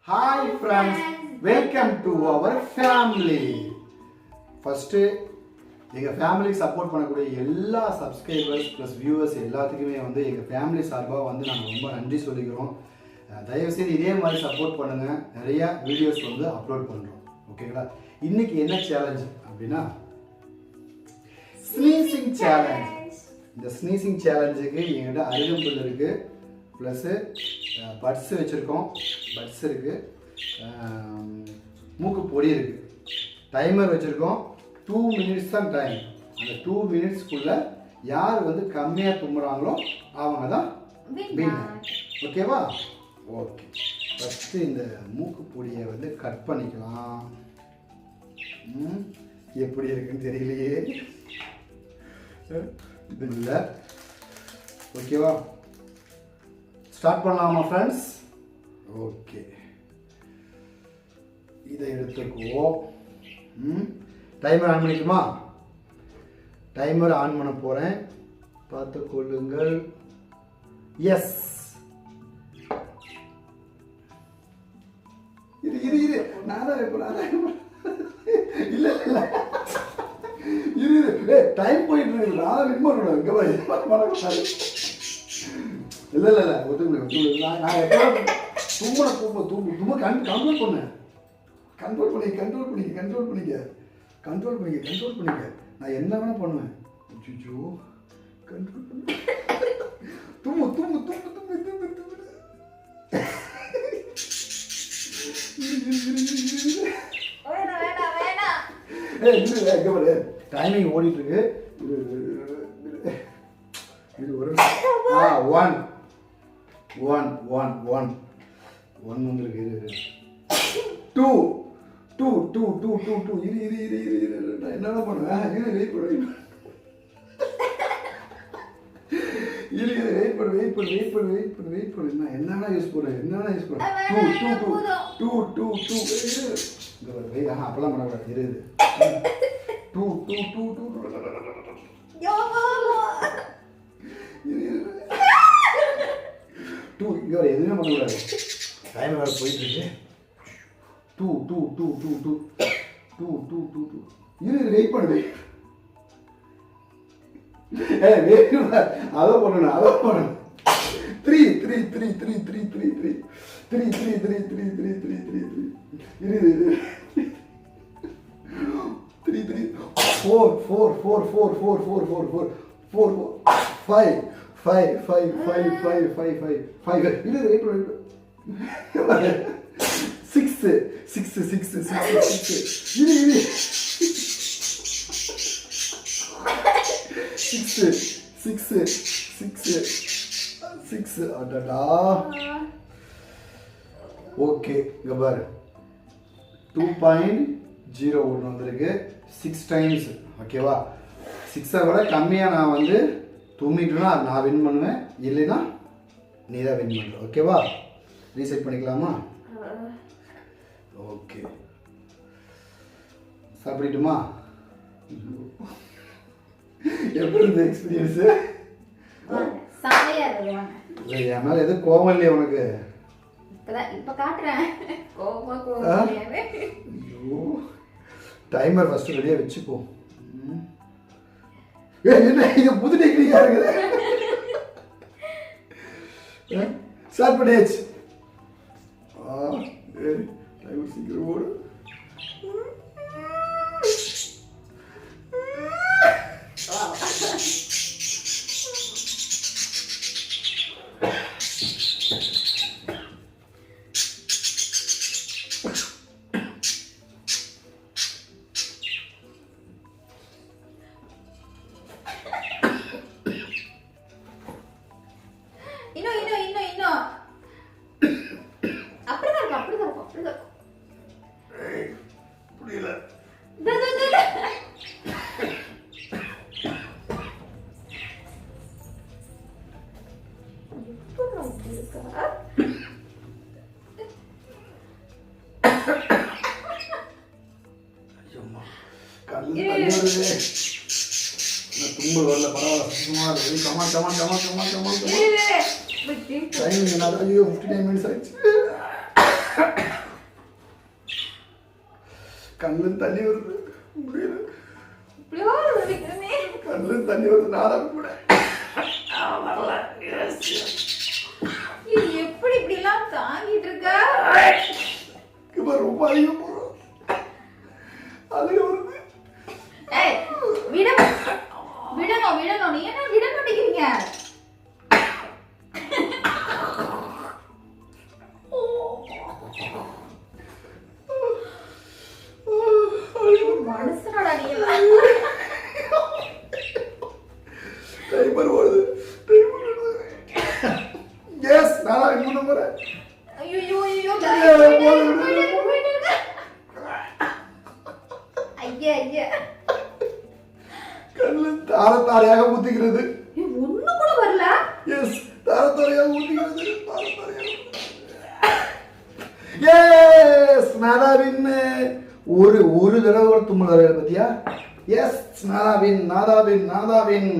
Hi friends, welcome to our family. First, எங்கள் ஃபேமிலிக்கு support பண்ணக்கூடிய எல்லா சப்ஸ்கிரைபர்ஸ் ப்ளஸ் வியூவர்ஸ் எல்லாத்துக்குமே வந்து எங்கள் ஃபேமிலி சார்பாக வந்து நாங்கள் ரொம்ப நன்றி சொல்லிக்கிறோம். தயவுசெய்து இதே மாதிரி சப்போர்ட் பண்ணுங்கள். நிறையா வீடியோஸ் வந்து அப்லோட் பண்ணுறோம். ஓகேங்களா? இன்றைக்கி என்ன சேலஞ்ச் அப்படின்னா ஸ்னீசிங் சேலஞ்ச். இந்த ஸ்னீசிங் சேலஞ்சுக்கு எங்கிட்ட அருகம்புல் இருக்குது, ப்ளஸ்ஸு பட்ஸ் வச்சுருக்கோம், பட்ஸ் இருக்குது, மூக்கு பொடி இருக்குது, டைமர் வச்சுருக்கோம். 2 minutes தான் டைம். அந்த 2 minutesக்குள்ளே யார் வந்து கம்மியாக தும்புறாங்களோ அவங்க தான் வின்னர். ஓகேவா? ஓகே, ஃபஸ்ட்டு இந்த மூக்கு பொடியை வந்து கட் பண்ணிக்கலாம். எப்படி இருக்குன்னு தெரியலையே, இது இல்லை. ஓகேவா? ஸ்டார்ட் பண்ணலாமா ஃப்ரெண்ட்ஸ்? ஓகே, இதை எடுத்துக்குவோம். டைமர் ஆன் பண்ணிக்குமா? டைமர் ஆன் பண்ண போகிறேன், பார்த்து கொள்ளுங்கள். எஸ், இது நான் தான் இல்லை இல்லை இது டைம் போயிட்டு இருக்கு. நான் வின் பண்ணுவேன். இல்லை இல்லை இல்லை ஒத்துக்கல. நான் எப்போ தும்ப கண்ட்ரோல் பண்ணேன். கண்ட்ரோல் பண்ணிக்க. நான் என்ன வேணா பண்ணுவேன். அச்சோ, கண்ட்ரோல் பண்ணு. தும்பு டைமிங் ஓடிட்டு இருக்கு. இது ஒரு 1 வந்துருக்கு. இது 2 இரு நான் என்னென்ன பண்ணுவேன். வெயிட் பண்ணு. நான் என்னென்ன யூஸ் பண்ணுறேன். 2 அப்பெல்லாம் பண்ணக்கூடாது. இரு 2 இவர் எதுவுமே பண்ணக்கூடாது. டைம் வேறு போயிட்டு இருக்கு. 2 இரு வெயிட் பண்ணு. அதை பண்ணணும். 3 6. அடடா. ஓகே, இங்க பாரு 2.01 வந்திருக்கு. 6 டைம்ஸ். ஓகேவா? 6 விட கம்மியாக நான் வந்து தும்மிட்டுனா நான் வின் பண்ணுவேன், இல்லைன்னா நீ தான் வின் பண்ணுற. ஓகேவா? ரீசெட் பண்ணிக்கலாமா? ஓகே, சாப்பிட்டுமா? எப்படி இருந்த எக்ஸ்பீரியன்ஸு? என் மேலே எதுவும் கோவம் இல்லையா உனக்கு? டைமர் ஃபர்ஸ்ட் ரெடியாக வச்சுக்கோ. என்ன இது புது டெக்னிக்கா இருக்குது? ஸ்டார்ட் பண்ணியாச்சு. டைமர் சீக்கிரம் ஓடு. தும்பல் வரல, பரவாயில்ல, சும்மா இருக்கு. கமான் டைமிங் என்ன? ஐயோ 59 minutes ஆயிடுச்சு. கண்ணு தண்ணி வருது, முடியல. இப்படியோ வலிக்குமே. கண்ணு தண்ணி வருது, நானும் கூட வரல. எப்படி இப்படி எல்லாம் தாங்கிட்டு இருக்க? இப்ப ரொம்ப அதிகம் போறோம், அழுக வருது. ஏய் விடணும் விடணும் விடணும், நீ என்ன விட மாட்டேங்கிறீங்க? மனுஷனோட நீ டைமர் ஓடுது. எஸ் நானா இன்னும் நம்புறேன். ஐயோ ஐயோ ஐயா ஐயா கண்ணு தார தாரையாக ஊத்துகிறது. ஒண்ணு கூட வரல. எஸ் தார தாரையாக ஊத்துகிறது, தார தாரையாக. எஸ் நானா வின். ஒரு தடவை ஒரு தும்மல் வரல பத்தியா? எஸ் நானா வின், நாதா வின், நாதா வின்.